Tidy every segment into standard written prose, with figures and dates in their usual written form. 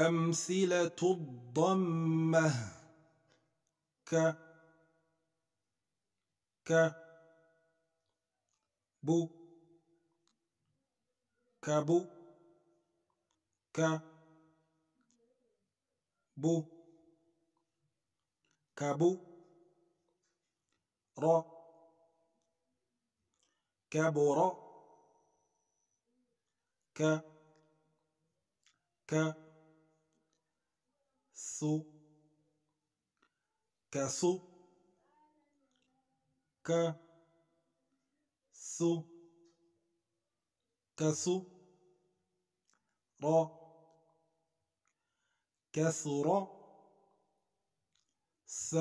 أمثلة الضمة ك بو كبو بو كبو را كبر ك سو كسو سو كسو را كسر س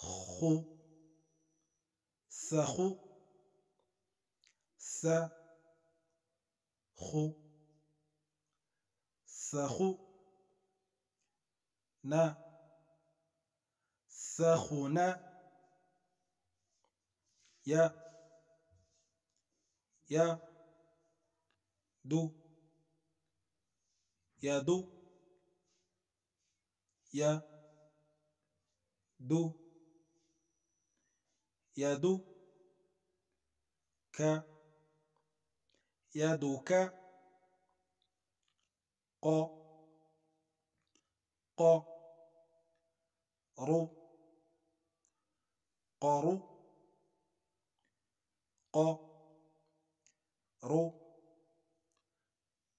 خو سخو خو سخو نا سخنا يا دو يدو يدو يدك رو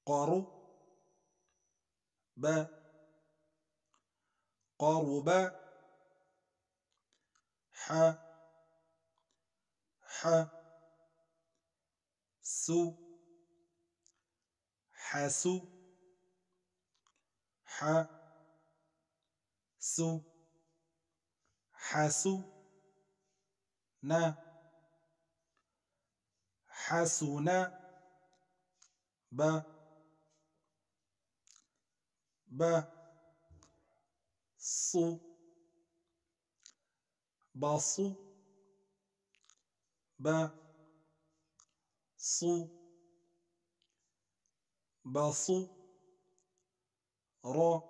قرو با قرب سو حسو سو حسو نا حسنا صو بصو صو بصو را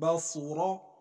بصر